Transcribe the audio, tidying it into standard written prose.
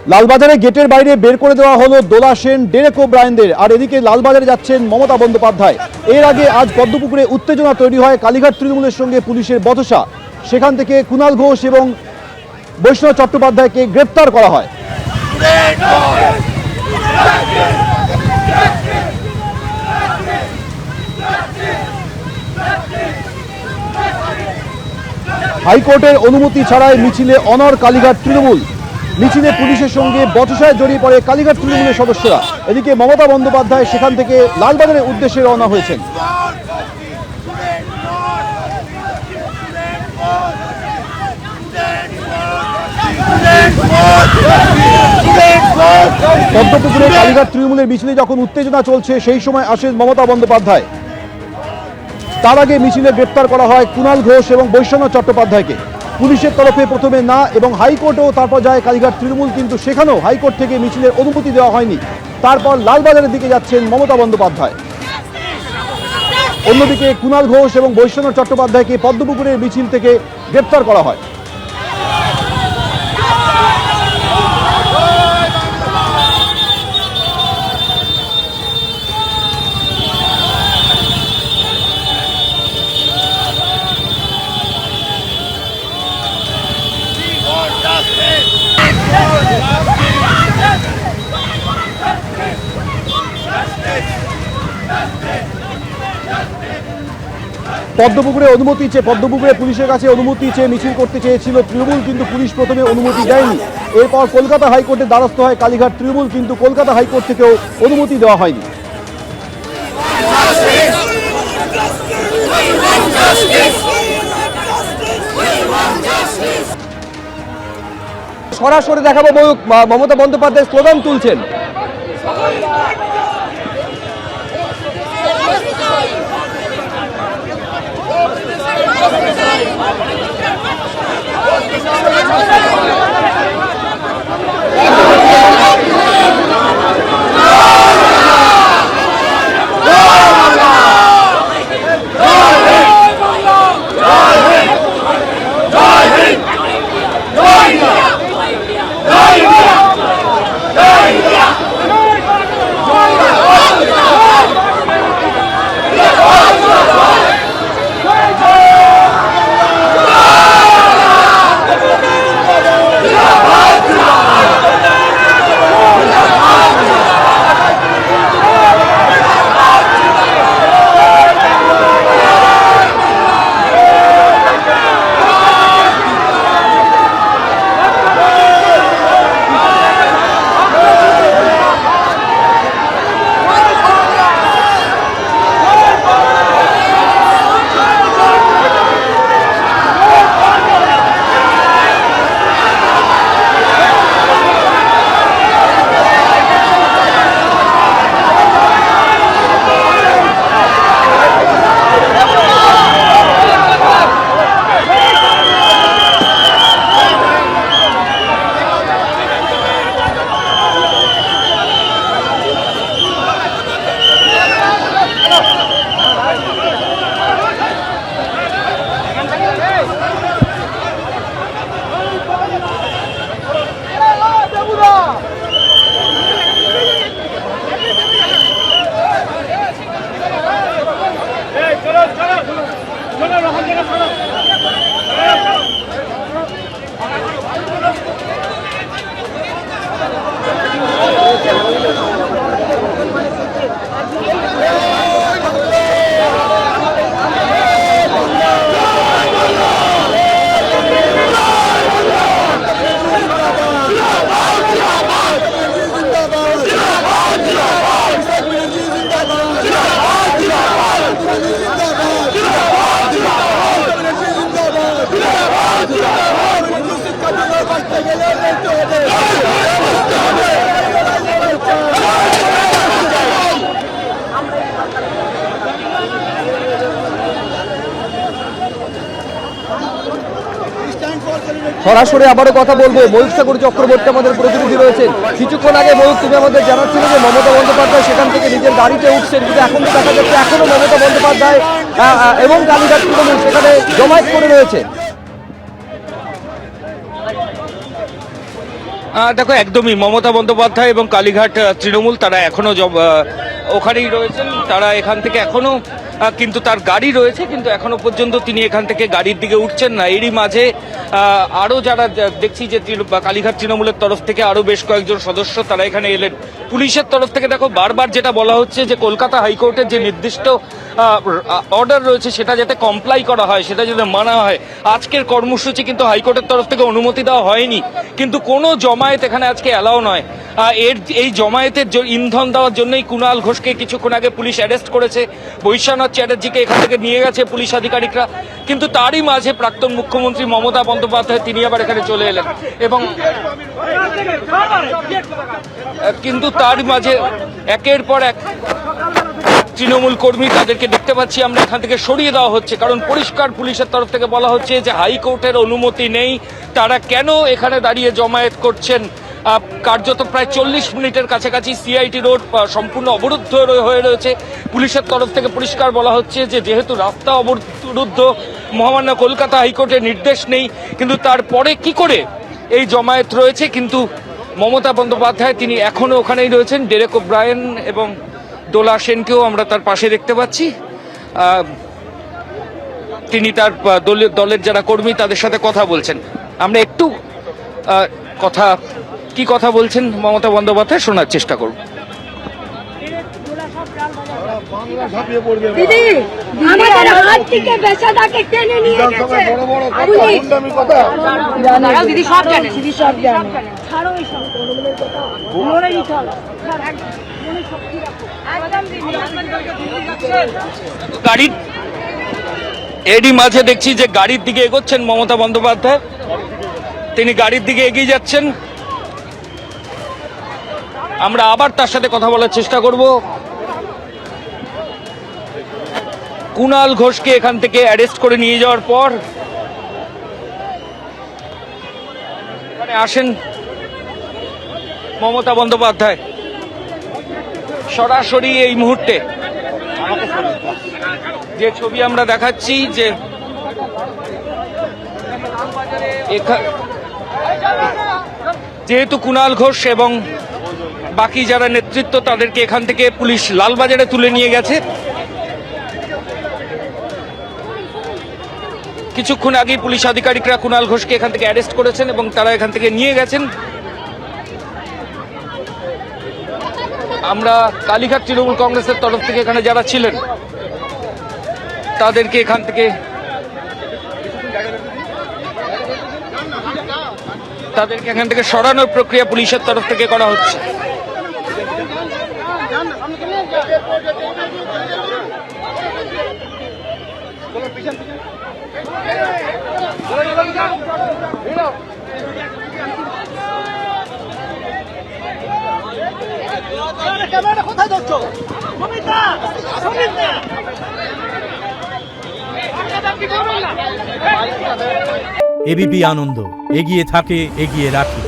লালবাজারে গেটের বাইরে বের করে দেওয়া হলো দোলা সেন, ডেরেক ওব্রায়েনদের। আর এদিকে লালবাজারে যাচ্ছেন মমতা বন্দ্যোপাধ্যায়। এর আগে আজ পদ্মপুকুরে উত্তেজনা তৈরি হয়, কালীঘাট তৃণমূলের সঙ্গে পুলিশের বচসা। সেখান থেকে কুণাল ঘোষ এবং বৈষ্ণব চট্টোপাধ্যায়কে গ্রেপ্তার করা হয়। হাইকোর্টের অনুমতি ছাড়াই মিছিলে অনড় কালীঘাট তৃণমূল। মিছিলে পুলিশের সঙ্গে বচসায় জড়িয়ে পড়ে কালীঘাট তৃণমূলের সদস্যরা। এদিকে মমতা বন্দ্যোপাধ্যায় সেখান থেকে লালবাজারের উদ্দেশ্যে রওনা হয়েছেন। পদ্মপুকুরে কালীঘাট তৃণমূলের মিছিলে যখন উত্তেজনা চলছে, সেই সময় আসেন মমতা বন্দ্যোপাধ্যায়। তার আগে মিছিলে গ্রেপ্তার করা হয় কুণাল ঘোষ এবং বৈষ্ণব চট্টোপাধ্যায়কে। পুলিশের তরফে প্রথমে না এবং হাইকোর্টেও তারপর যায় কালীঘাট তৃণমূল, কিন্তু সেখানেও হাইকোর্ট থেকে মিছিলের অনুমতি দেওয়া হয়নি। তারপর লালবাজারের দিকে যাচ্ছেন মমতা বন্দ্যোপাধ্যায়। অন্যদিকে কুণাল ঘোষ এবং বৈষ্ণব চট্টোপাধ্যায়কে পদ্মপুকুরের মিছিল থেকে গ্রেপ্তার করা হয়। পদ্মপুকুরে পুলিশের কাছে অনুমতি চেয়ে মিছিল করতে চেয়েছিল তৃণমূল, কিন্তু পুলিশ প্রথমে অনুমতি দেয়নি। এরপর কলকাতা হাইকোর্টের দ্বারস্থ হয় কালীঘাট তৃণমূল, কিন্তু কলকাতা হাইকোর্ট থেকেও অনুমতি দেওয়া হয়নি। সরাসরি দেখাবো মমতা বন্দ্যোপাধ্যায় স্লোগান তুলছেন। সরাসরি আবারও কথা বলবো। ময়ূখ সাগর চক্রবর্তী আমাদের প্রতিনিধি রয়েছেন। কিছুক্ষণ আগে ময়ূখ, তুমি আমাদের জানাচ্ছিলে যে মমতা বন্দ্যোপাধ্যায় সেখান থেকে নিজের গাড়িতে উঠছেন, কিন্তু এখন তো দেখা যাচ্ছে এখনো মমতা বন্দ্যোপাধ্যায় এবং কালীঘাট তৃণমূল সেখানে জমায়েত করে রয়েছে। দেখো, একদমই মমতা বন্দ্যোপাধ্যায় এবং কালীঘাট তৃণমূল তারা এখনো ওখানেই রয়েছেন। তারা এখান থেকে এখনো কিন্তু তার গাড়ি রয়েছে, কিন্তু এখনো পর্যন্ত তিনি এখান থেকে গাড়ির দিকে উঠছেন না। এরই মাঝে আরো যারা দেখছি যে কালীঘাট তৃণমূলের তরফ থেকে আরো বেশ কয়েকজন সদস্য তারা এখানে এলেন। পুলিশের তরফ থেকে দেখো বারবার যেটা বলা হচ্ছে যে কলকাতা হাইকোর্টের যে নির্দিষ্ট অর্ডার রয়েছে সেটা যাতে কমপ্লাই করা হয়, সেটা যাতে মানা হয়। আজকের কর্মসূচি কিন্তু হাইকোর্টের তরফ থেকে অনুমতি দেওয়া হয়নি, কিন্তু কোনো জমায়েত এখানে আজকে অ্যালাও নয়। এই জমায়েতের ইন্ধন দেওয়ার জন্যই কুণাল ঘোষকে কিছুক্ষণ আগে পুলিশ অ্যারেস্ট করেছে, বৈশ্বনাথ চ্যাটার্জিকে এখান থেকে নিয়ে গেছে পুলিশ আধিকারিকরা। কিন্তু তারই মাঝে প্রাক্তন মুখ্যমন্ত্রী মমতা বন্দ্যোপাধ্যায় তিনি আবার এখানে চলে এলেন, এবং কিন্তু তার মাঝে একের পর এক তৃণমূল কর্মী তাদেরকে দেখতে পাচ্ছি আমরা এখান থেকে সরিয়ে দেওয়া হচ্ছে, কারণ পরিষ্কার পুলিশের তরফ থেকে বলা হচ্ছে যে হাইকোর্টের অনুমতি নেই। তারা কেন এখানে দাঁড়িয়ে জমায়েত করছেন? কার্যত প্রায় 40 মিনিটের কাছাকাছি সিআইটি রোড সম্পূর্ণ অবরুদ্ধ হয়ে রয়েছে। পুলিশের তরফ থেকে পরিষ্কার বলা হচ্ছে যে যেহেতু রাস্তা অবরুদ্ধ, মহামান্য কলকাতা হাইকোর্টের নির্দেশ নেই, কিন্তু তারপরে কি করে এই জমায়েত রয়েছে। কিন্তু মমতা বন্দ্যোপাধ্যায় তিনি এখনো ওখানেই রয়েছেন। ডেরেক ওব্রায়েন এবং দোলা সেনকেও আমরা তার পাশে দেখতে পাচ্ছি। তিনি তার দলের যারা কর্মী তাদের সাথে কথা বলছেন। আমরা একটু কি কথা বলছেন মমতা বন্দ্যোপাধ্যায় শোনার চেষ্টা করব। দিদি, আমাদের হাত থেকে বেচাটাকে টেনে নিয়ে গেছে পুলিশ। দাঁড়াও দিদি, সব জানে, দিদি সব জানে। ছাড়ো এই সব তৃণমূলের কথা, মনে নিতে হবে। মনে শক্তি রাখো। একদম দিদি, গাড়ির এরই মাঝে দেখছি যে গাড়ির দিকে এগোচ্ছেন মমতা বন্দ্যোপাধ্যায়, তিনি গাড়ির দিকে এগিয়ে যাচ্ছেন। আমরা আবার তার সাথে কথা বলার চেষ্টা করব। কুণাল ঘোষকে এখান থেকে অ্যারেস্ট করে নিয়ে যাওয়ার পর এখানে আসেন মমতা বন্দ্যোপাধ্যায় সরাসরি এই মুহূর্তে যে ছবি আমরা দেখাচ্ছি, যে যেহেতু কুণাল ঘোষ এবং বাকি যারা নেতৃত্ব তাদেরকে এখান থেকে পুলিশ লালবাজারে তুলে নিয়ে গেছে। কিছুক্ষণ আগেই পুলিশ আধিকারিকরা কুণাল ঘোষকে এখান থেকে অ্যারেস্ট করেছেন এবং তারা এখান থেকে নিয়ে গেছেন। আমরা কালীঘাট তৃণমূল কংগ্রেসের তরফ থেকে এখানে যারা ছিলেন তাদেরকে এখান থেকে সরানোর প্রক্রিয়া পুলিশের তরফ থেকে করা হচ্ছে। কোথায় যাচ্ছ? এবিপি আনন্দ এগিয়ে থাকে, এগিয়ে রাখে।